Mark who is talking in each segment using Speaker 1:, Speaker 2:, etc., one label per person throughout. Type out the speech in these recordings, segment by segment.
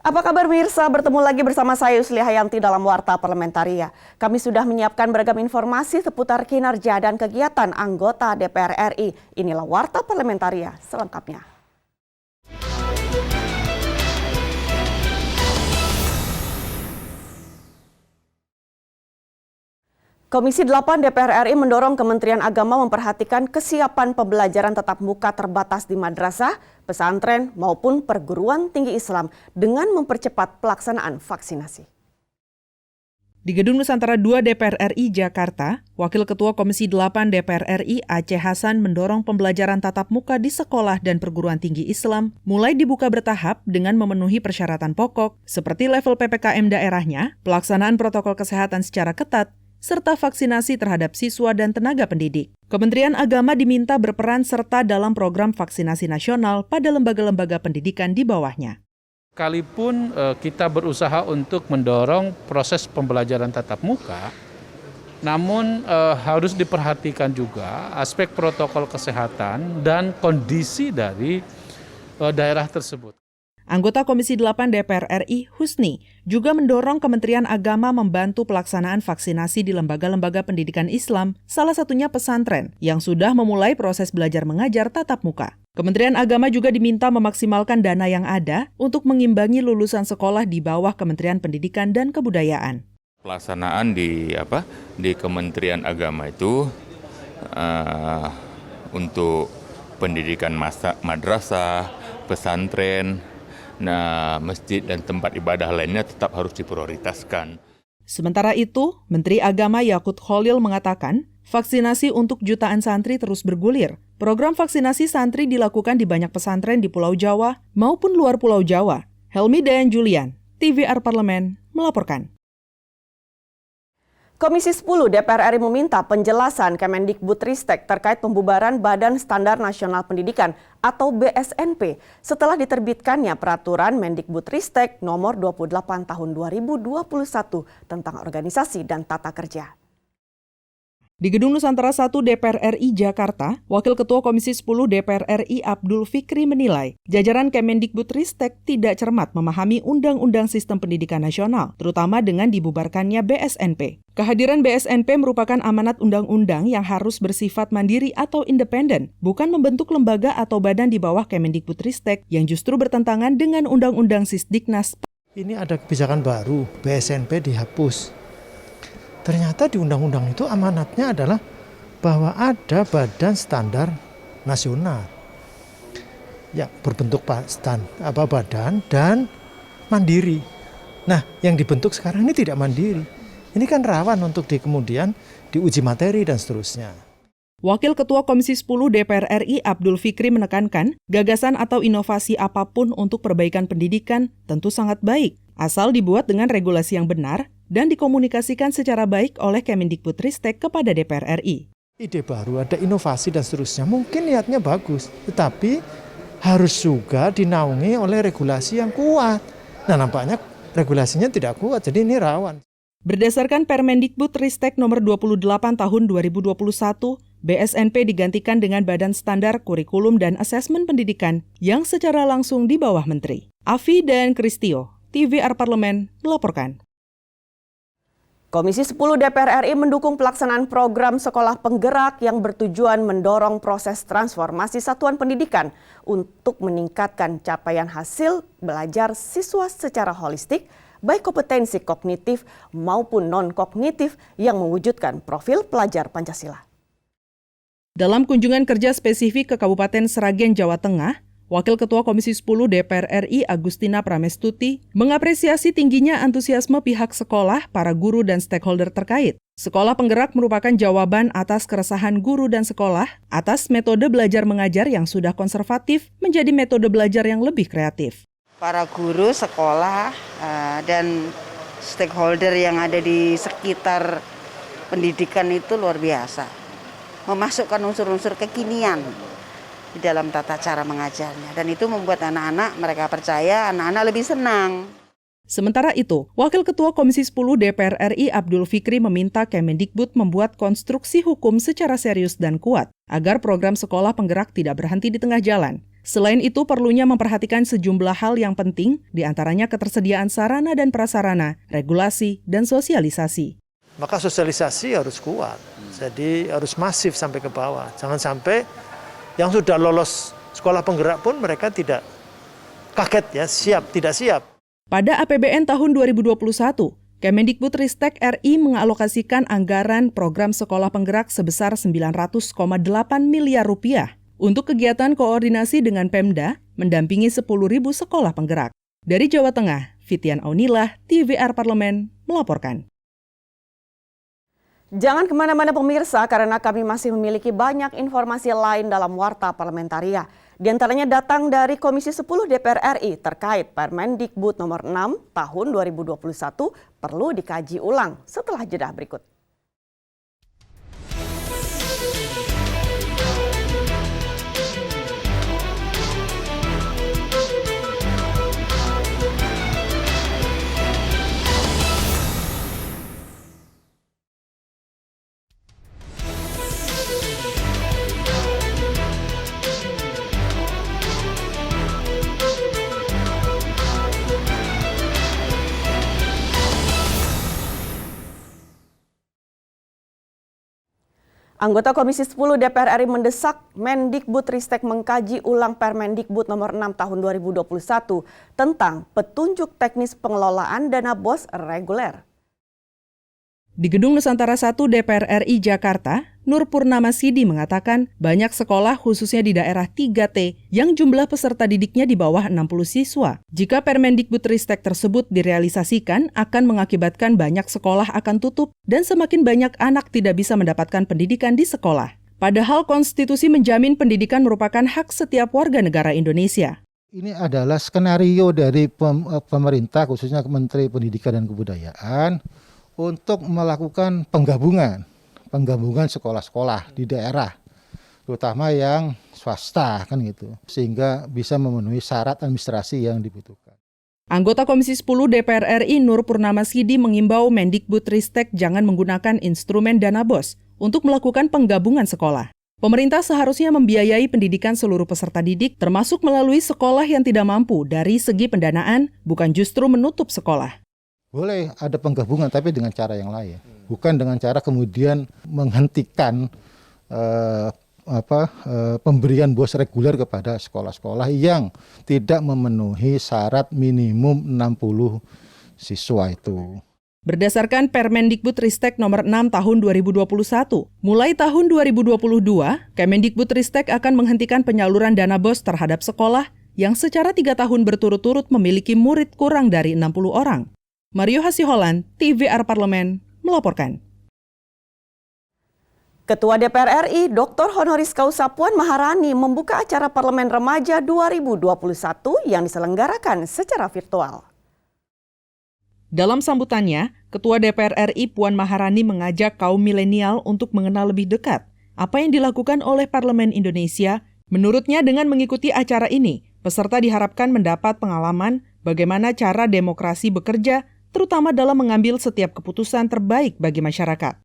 Speaker 1: Apa kabar pemirsa? Bertemu lagi bersama saya Yusli Hayanti dalam Warta Parlamentaria. Kami sudah menyiapkan beragam informasi seputar kinerja dan kegiatan anggota DPR RI. Inilah Warta Parlamentaria selengkapnya. Komisi 8 DPR RI mendorong Kementerian Agama memperhatikan kesiapan pembelajaran tatap muka terbatas di madrasah, pesantren maupun perguruan tinggi Islam dengan mempercepat pelaksanaan vaksinasi.
Speaker 2: Di Gedung Nusantara II DPR RI Jakarta, Wakil Ketua Komisi 8 DPR RI Aceh Hasan mendorong pembelajaran tatap muka di sekolah dan perguruan tinggi Islam mulai dibuka bertahap dengan memenuhi persyaratan pokok seperti level PPKM daerahnya, pelaksanaan protokol kesehatan secara ketat, serta vaksinasi terhadap siswa dan tenaga pendidik. Kementerian Agama diminta berperan serta dalam program vaksinasi nasional pada lembaga-lembaga pendidikan di bawahnya.
Speaker 3: Sekalipun kita berusaha untuk mendorong proses pembelajaran tatap muka, namun harus diperhatikan juga aspek protokol kesehatan dan kondisi dari daerah tersebut.
Speaker 2: Anggota Komisi 8 DPR RI, Husni, juga mendorong Kementerian Agama membantu pelaksanaan vaksinasi di lembaga-lembaga pendidikan Islam, salah satunya pesantren, yang sudah memulai proses belajar mengajar tatap muka. Kementerian Agama juga diminta memaksimalkan dana yang ada untuk mengimbangi lulusan sekolah di bawah Kementerian Pendidikan dan Kebudayaan.
Speaker 4: Pelaksanaan di Kementerian Agama itu untuk pendidikan madrasah, pesantren, masjid dan tempat ibadah lainnya tetap harus diprioritaskan.
Speaker 2: Sementara itu, Menteri Agama Yakut Kholil mengatakan, vaksinasi untuk jutaan santri terus bergulir. Program vaksinasi santri dilakukan di banyak pesantren di Pulau Jawa maupun luar Pulau Jawa. Helmi Dayan Julian, TVR Parlemen, melaporkan.
Speaker 1: Komisi 10 DPR RI meminta penjelasan Kemendikbudristek terkait pembubaran Badan Standar Nasional Pendidikan atau BSNP setelah diterbitkannya Peraturan Mendikbudristek Nomor 28 Tahun 2021 tentang organisasi dan tata kerja.
Speaker 2: Di Gedung Nusantara I DPR RI Jakarta, Wakil Ketua Komisi 10 DPR RI Abdul Fikri menilai jajaran Kemendikbudristek tidak cermat memahami Undang-Undang Sistem Pendidikan Nasional, terutama dengan dibubarkannya BSNP. Kehadiran BSNP merupakan amanat undang-undang yang harus bersifat mandiri atau independen, bukan membentuk lembaga atau badan di bawah Kemendikbudristek yang justru bertentangan dengan Undang-Undang Sisdiknas.
Speaker 5: Ini ada kebijakan baru, BSNP dihapus. Ternyata di undang-undang itu amanatnya adalah bahwa ada badan standar nasional yang berbentuk badan dan mandiri. Nah, yang dibentuk sekarang ini tidak mandiri. Ini kan rawan untuk kemudian diuji materi dan seterusnya.
Speaker 2: Wakil Ketua Komisi 10 DPR RI Abdul Fikri menekankan, gagasan atau inovasi apapun untuk perbaikan pendidikan tentu sangat baik, asal dibuat dengan regulasi yang benar dan dikomunikasikan secara baik oleh Kemendikbudristek kepada DPR RI.
Speaker 5: Ide baru, ada inovasi dan seterusnya, mungkin niatnya bagus, tetapi harus juga dinaungi oleh regulasi yang kuat. Nah, nampaknya regulasinya tidak kuat, jadi ini rawan.
Speaker 2: Berdasarkan Permendikbudristek Nomor 28 Tahun 2021, BSNP digantikan dengan Badan Standar Kurikulum dan Asesmen Pendidikan yang secara langsung di bawah Menteri. Afi dan Kristio, TVR Parlemen, melaporkan.
Speaker 1: Komisi 10 DPR RI mendukung pelaksanaan program sekolah penggerak yang bertujuan mendorong proses transformasi satuan pendidikan untuk meningkatkan capaian hasil belajar siswa secara holistik, baik kompetensi kognitif maupun non-kognitif yang mewujudkan profil pelajar Pancasila.
Speaker 2: Dalam kunjungan kerja spesifik ke Kabupaten Sragen, Jawa Tengah, Wakil Ketua Komisi 10 DPR RI Agustina Pramestuti mengapresiasi tingginya antusiasme pihak sekolah, para guru dan stakeholder terkait. Sekolah penggerak merupakan jawaban atas keresahan guru dan sekolah atas metode belajar mengajar yang sudah konservatif menjadi metode belajar yang lebih kreatif.
Speaker 6: Para guru, sekolah, dan stakeholder yang ada di sekitar pendidikan itu luar biasa. Memasukkan unsur-unsur kekinian di dalam tata cara mengajarnya. Dan itu membuat anak-anak, mereka percaya, anak-anak lebih senang.
Speaker 2: Sementara itu, Wakil Ketua Komisi 10 DPR RI Abdul Fikri meminta Kemendikbud membuat konstruksi hukum secara serius dan kuat, agar program sekolah penggerak tidak berhenti di tengah jalan. Selain itu, perlunya memperhatikan sejumlah hal yang penting, diantaranya ketersediaan sarana dan prasarana, regulasi, dan sosialisasi.
Speaker 5: Maka sosialisasi harus kuat, jadi harus masif sampai ke bawah. Jangan sampai yang sudah lolos sekolah penggerak pun mereka tidak kaget ya, tidak siap.
Speaker 2: Pada APBN tahun 2021, Kemendikbudristek RI mengalokasikan anggaran program sekolah penggerak sebesar 900,8 miliar rupiah untuk kegiatan koordinasi dengan Pemda mendampingi 10.000 sekolah penggerak. Dari Jawa Tengah, Fitian Aunilah, TVR Parlemen, melaporkan.
Speaker 1: Jangan kemana-mana pemirsa, karena kami masih memiliki banyak informasi lain dalam Warta Parlamentaria. Di antaranya datang dari Komisi 10 DPR RI terkait Permendikbud nomor 6 tahun 2021 perlu dikaji ulang setelah jeda berikut. Anggota Komisi 10 DPR RI mendesak Mendikbudristek mengkaji ulang Permendikbud nomor 6 tahun 2021 tentang petunjuk teknis pengelolaan dana BOS reguler.
Speaker 2: Di Gedung Nusantara 1 DPR RI Jakarta, Nur Purnamasidi mengatakan banyak sekolah khususnya di daerah 3T yang jumlah peserta didiknya di bawah 60 siswa. Jika Permendikbudristek tersebut direalisasikan akan mengakibatkan banyak sekolah akan tutup dan semakin banyak anak tidak bisa mendapatkan pendidikan di sekolah. Padahal konstitusi menjamin pendidikan merupakan hak setiap warga negara Indonesia.
Speaker 7: Ini adalah skenario dari pemerintah khususnya Menteri Pendidikan dan Kebudayaan untuk melakukan penggabungan sekolah-sekolah di daerah, terutama yang swasta kan gitu, sehingga bisa memenuhi syarat administrasi yang dibutuhkan.
Speaker 2: Anggota Komisi 10 DPR RI Nur Purnamasidi mengimbau Mendikbudristek jangan menggunakan instrumen dana BOS untuk melakukan penggabungan sekolah. Pemerintah seharusnya membiayai pendidikan seluruh peserta didik, termasuk melalui sekolah yang tidak mampu dari segi pendanaan, bukan justru menutup sekolah.
Speaker 7: Boleh ada penggabungan tapi dengan cara yang lain, bukan dengan cara kemudian menghentikan pemberian BOS reguler kepada sekolah-sekolah yang tidak memenuhi syarat minimum 60 siswa itu.
Speaker 2: Berdasarkan Permendikbudristek nomor 6 tahun 2021, mulai tahun 2022, Kemendikbudristek akan menghentikan penyaluran dana BOS terhadap sekolah yang secara 3 tahun berturut-turut memiliki murid kurang dari 60 orang. Mario Hasiholan, TVR Parlemen, melaporkan.
Speaker 1: Ketua DPR RI, Dr. Honoris Causa Puan Maharani membuka acara Parlemen Remaja 2021 yang diselenggarakan secara virtual.
Speaker 2: Dalam sambutannya, Ketua DPR RI Puan Maharani mengajak kaum milenial untuk mengenal lebih dekat apa yang dilakukan oleh Parlemen Indonesia. Menurutnya dengan mengikuti acara ini, peserta diharapkan mendapat pengalaman bagaimana cara demokrasi bekerja, terutama dalam mengambil setiap keputusan terbaik bagi masyarakat.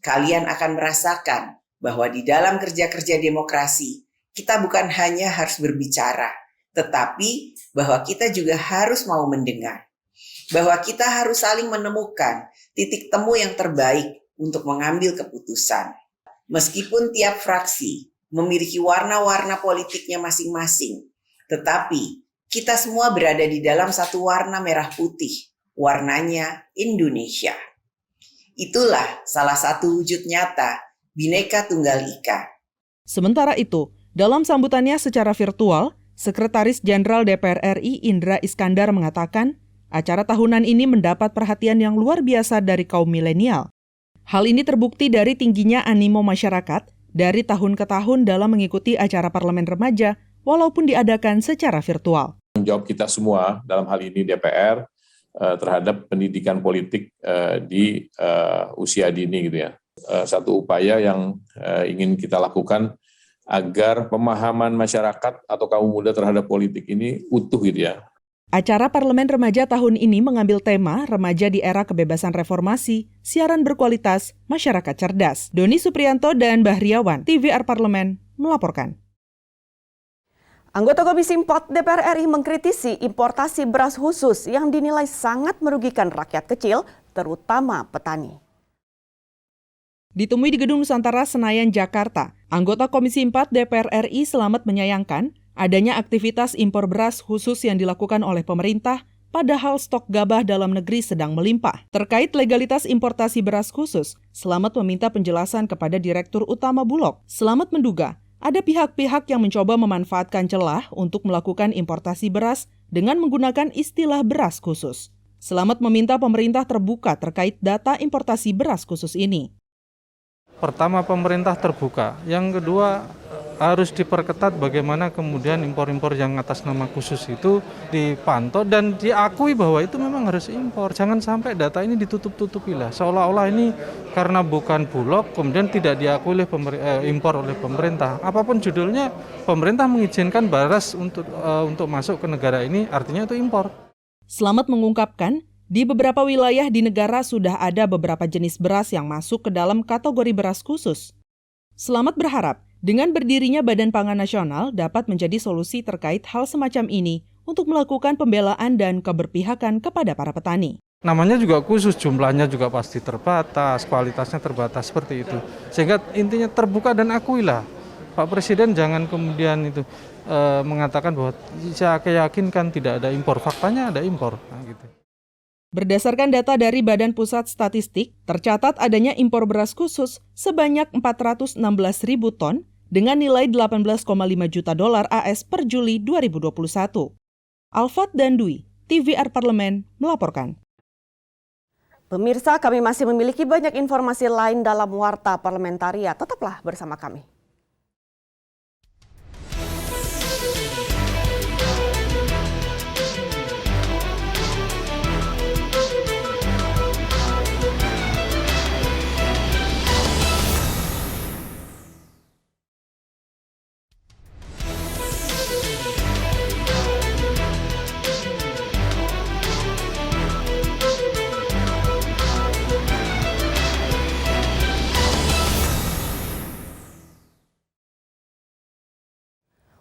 Speaker 8: Kalian akan merasakan bahwa di dalam kerja-kerja demokrasi, kita bukan hanya harus berbicara, tetapi bahwa kita juga harus mau mendengar. Bahwa kita harus saling menemukan titik temu yang terbaik untuk mengambil keputusan. Meskipun tiap fraksi memiliki warna-warna politiknya masing-masing, tetapi kita semua berada di dalam satu warna merah putih, warnanya Indonesia. Itulah salah satu wujud nyata Bhinneka Tunggal Ika.
Speaker 2: Sementara itu, dalam sambutannya secara virtual, Sekretaris Jenderal DPR RI Indra Iskandar mengatakan, acara tahunan ini mendapat perhatian yang luar biasa dari kaum milenial. Hal ini terbukti dari tingginya animo masyarakat dari tahun ke tahun dalam mengikuti acara Parlemen Remaja, walaupun diadakan secara virtual.
Speaker 9: Jawab kita semua dalam hal ini DPR terhadap pendidikan politik di usia dini gitu ya. Satu upaya yang ingin kita lakukan agar pemahaman masyarakat atau kaum muda terhadap politik ini utuh gitu ya.
Speaker 2: Acara Parlemen Remaja tahun ini mengambil tema Remaja di Era Kebebasan Reformasi, Siaran Berkualitas, Masyarakat Cerdas. Doni Supriyanto dan Bahriawan, TVR Parlemen, melaporkan.
Speaker 1: Anggota Komisi 4 DPR RI mengkritisi importasi beras khusus yang dinilai sangat merugikan rakyat kecil, terutama petani.
Speaker 2: Ditemui di Gedung Nusantara Senayan, Jakarta, anggota Komisi 4 DPR RI Slamet menyayangkan adanya aktivitas impor beras khusus yang dilakukan oleh pemerintah, padahal stok gabah dalam negeri sedang melimpah. Terkait legalitas importasi beras khusus, Slamet meminta penjelasan kepada Direktur Utama Bulog. Slamet menduga ada pihak-pihak yang mencoba memanfaatkan celah untuk melakukan importasi beras dengan menggunakan istilah beras khusus. Slamet meminta pemerintah terbuka terkait data importasi beras khusus ini.
Speaker 10: Pertama, pemerintah terbuka. Yang kedua, harus diperketat bagaimana kemudian impor-impor yang atas nama khusus itu dipantau dan diakui bahwa itu memang harus impor. Jangan sampai data ini ditutup-tutupi lah. Seolah-olah ini karena bukan Bulog kemudian tidak diakui oleh impor oleh pemerintah. Apapun judulnya, pemerintah mengizinkan beras untuk masuk ke negara ini, artinya itu impor.
Speaker 2: Slamet mengungkapkan, di beberapa wilayah di negara sudah ada beberapa jenis beras yang masuk ke dalam kategori beras khusus. Slamet berharap dengan berdirinya Badan Pangan Nasional dapat menjadi solusi terkait hal semacam ini untuk melakukan pembelaan dan keberpihakan kepada para petani.
Speaker 10: Namanya juga khusus, jumlahnya juga pasti terbatas, kualitasnya terbatas seperti itu. Sehingga intinya terbuka dan akuilah. Pak Presiden jangan kemudian itu mengatakan bahwa saya yakinkan tidak ada impor, faktanya ada impor. Nah, gitu.
Speaker 2: Berdasarkan data dari Badan Pusat Statistik, tercatat adanya impor beras khusus sebanyak 416.000 ton dengan nilai 18,5 juta dolar AS per Juli 2021. Alfat dan Dwi, TVR Parlemen, melaporkan.
Speaker 1: Pemirsa, kami masih memiliki banyak informasi lain dalam Warta Parlamentaria. Tetaplah bersama kami.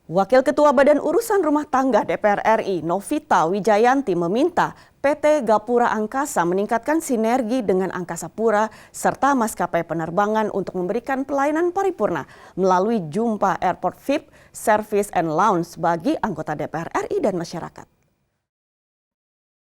Speaker 1: Wakil Ketua Badan Urusan Rumah Tangga DPR RI, Novita Wijayanti, meminta PT Gapura Angkasa meningkatkan sinergi dengan Angkasa Pura serta maskapai penerbangan untuk memberikan pelayanan paripurna melalui Jumpa Airport VIP, Service and Lounge bagi anggota DPR RI dan masyarakat.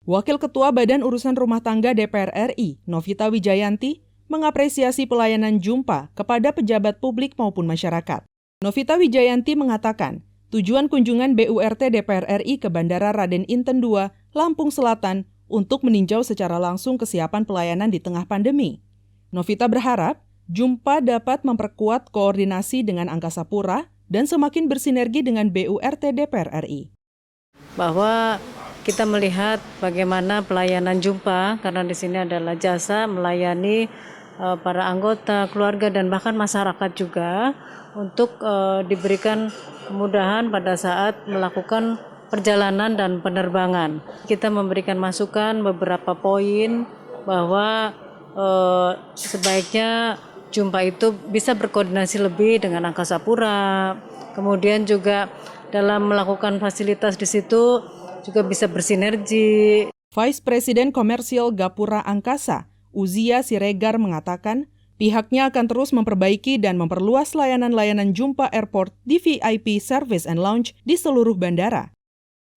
Speaker 2: Wakil Ketua Badan Urusan Rumah Tangga DPR RI, Novita Wijayanti, mengapresiasi pelayanan Jumpa kepada pejabat publik maupun masyarakat. Novita Wijayanti mengatakan, tujuan kunjungan BURT DPR RI ke Bandara Raden Inten II, Lampung Selatan untuk meninjau secara langsung kesiapan pelayanan di tengah pandemi. Novita berharap Jumpa dapat memperkuat koordinasi dengan Angkasa Pura dan semakin bersinergi dengan BURT DPR RI.
Speaker 11: Bahwa kita melihat bagaimana pelayanan Jumpa, karena di sini adalah jasa melayani para anggota, keluarga, dan bahkan masyarakat juga untuk diberikan kemudahan pada saat melakukan perjalanan dan penerbangan. Kita memberikan masukan beberapa poin bahwa sebaiknya Jumpa itu bisa berkoordinasi lebih dengan Angkasa Pura, kemudian juga dalam melakukan fasilitas di situ juga bisa bersinergi.
Speaker 2: Vice President Komersial Gapura Angkasa, Uzia Siregar, mengatakan pihaknya akan terus memperbaiki dan memperluas layanan-layanan Jumpa Airport di VIP Service and Lounge di seluruh bandara.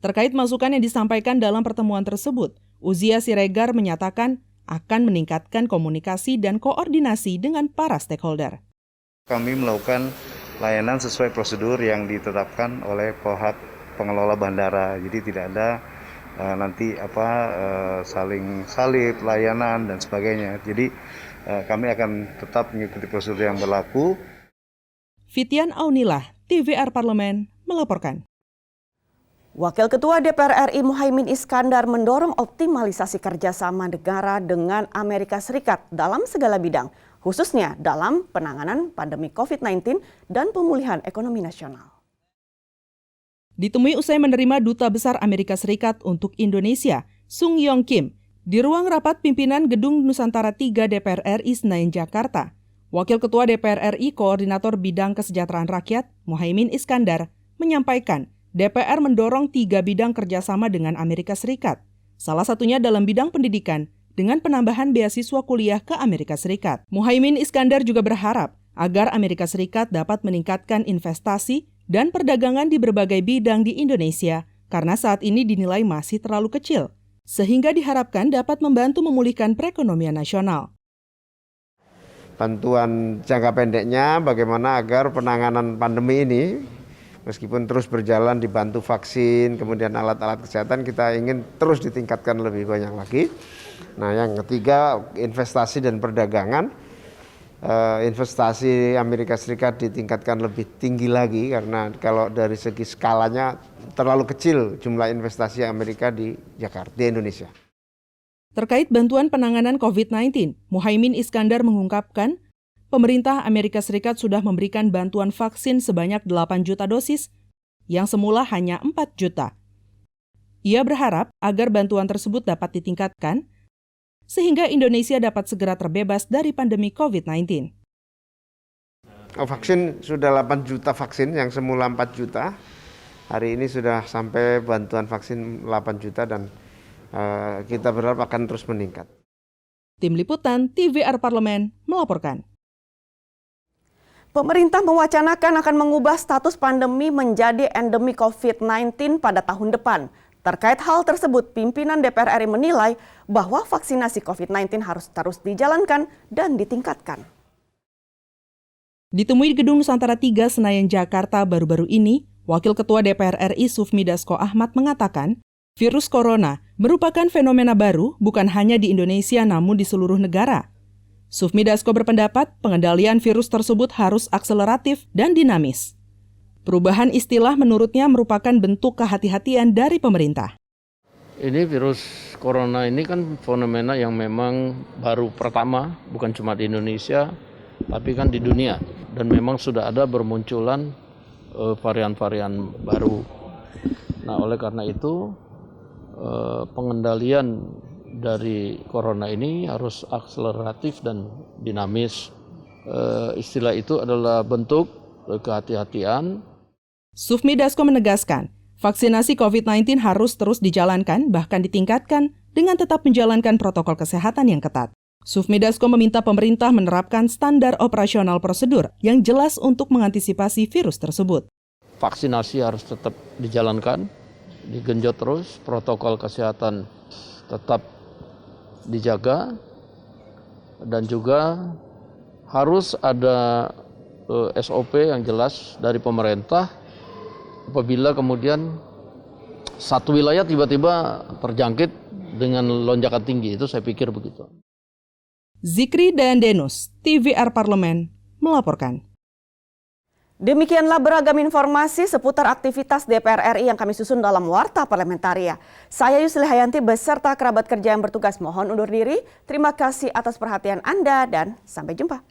Speaker 2: Terkait masukan yang disampaikan dalam pertemuan tersebut, Uzia Siregar menyatakan akan meningkatkan komunikasi dan koordinasi dengan para stakeholder.
Speaker 12: Kami melakukan layanan sesuai prosedur yang ditetapkan oleh pihak pengelola bandara. Jadi tidak ada saling salib, layanan, dan sebagainya. Jadi kami akan tetap mengikuti prosedur yang berlaku.
Speaker 2: Fitian Aunilah, TVR Parlemen, melaporkan.
Speaker 1: Wakil Ketua DPR RI Muhaimin Iskandar mendorong optimalisasi kerjasama negara dengan Amerika Serikat dalam segala bidang, khususnya dalam penanganan pandemi COVID-19 dan pemulihan ekonomi nasional.
Speaker 2: Ditemui usai menerima Duta Besar Amerika Serikat untuk Indonesia, Sung Yong Kim, di ruang rapat pimpinan Gedung Nusantara 3 DPR RI Senayan, Jakarta, Wakil Ketua DPR RI Koordinator Bidang Kesejahteraan Rakyat, Muhaimin Iskandar, menyampaikan DPR mendorong 3 bidang kerjasama dengan Amerika Serikat. Salah satunya dalam bidang pendidikan dengan penambahan beasiswa kuliah ke Amerika Serikat. Muhaimin Iskandar juga berharap agar Amerika Serikat dapat meningkatkan investasi dan perdagangan di berbagai bidang di Indonesia karena saat ini dinilai masih terlalu kecil, sehingga diharapkan dapat membantu memulihkan perekonomian nasional.
Speaker 13: Bantuan jangka pendeknya bagaimana agar penanganan pandemi ini meskipun terus berjalan dibantu vaksin, kemudian alat-alat kesehatan kita ingin terus ditingkatkan lebih banyak lagi. Nah, yang ketiga investasi dan perdagangan. Investasi Amerika Serikat ditingkatkan lebih tinggi lagi karena kalau dari segi skalanya terlalu kecil jumlah investasi Amerika di Jakarta, di Indonesia.
Speaker 2: Terkait bantuan penanganan COVID-19, Muhaimin Iskandar mengungkapkan pemerintah Amerika Serikat sudah memberikan bantuan vaksin sebanyak 8 juta dosis yang semula hanya 4 juta. Ia berharap agar bantuan tersebut dapat ditingkatkan sehingga Indonesia dapat segera terbebas dari pandemi COVID-19.
Speaker 13: Vaksin sudah 8 juta vaksin yang semula 4 juta. Hari ini sudah sampai bantuan vaksin 8 juta dan kita berharap akan terus meningkat.
Speaker 2: Tim Liputan TVR Parlemen melaporkan.
Speaker 1: Pemerintah mewacanakan akan mengubah status pandemi menjadi endemi COVID-19 pada tahun depan. Terkait hal tersebut, pimpinan DPR RI menilai bahwa vaksinasi COVID-19 harus terus dijalankan dan ditingkatkan.
Speaker 2: Ditemui di Gedung Nusantara 3 Senayan, Jakarta baru-baru ini, Wakil Ketua DPR RI Sufmi Dasko Ahmad mengatakan, virus corona merupakan fenomena baru bukan hanya di Indonesia namun di seluruh negara. Sufmi Dasko berpendapat pengendalian virus tersebut harus akseleratif dan dinamis. Perubahan istilah menurutnya merupakan bentuk kehati-hatian dari pemerintah.
Speaker 14: Ini virus corona ini kan fenomena yang memang baru pertama, bukan cuma di Indonesia, tapi kan di dunia. Dan memang sudah ada bermunculan varian-varian baru. Nah, oleh karena itu pengendalian dari corona ini harus akseleratif dan dinamis. Istilah itu adalah bentuk kehati-hatian.
Speaker 2: Sufmi Dasko menegaskan, vaksinasi COVID-19 harus terus dijalankan, bahkan ditingkatkan dengan tetap menjalankan protokol kesehatan yang ketat. Sufmi Dasko meminta pemerintah menerapkan standar operasional prosedur yang jelas untuk mengantisipasi virus tersebut.
Speaker 14: Vaksinasi harus tetap dijalankan, digenjot terus, protokol kesehatan tetap dijaga, dan juga harus ada SOP yang jelas dari pemerintah apabila kemudian satu wilayah tiba-tiba terjangkit dengan lonjakan tinggi, itu saya pikir begitu.
Speaker 2: Zikri dan Denus, TVR Parlemen, melaporkan.
Speaker 1: Demikianlah beragam informasi seputar aktivitas DPR RI yang kami susun dalam Warta Parlamentaria. Saya Yusli Hayanti beserta kerabat kerja yang bertugas mohon undur diri. Terima kasih atas perhatian Anda dan sampai jumpa.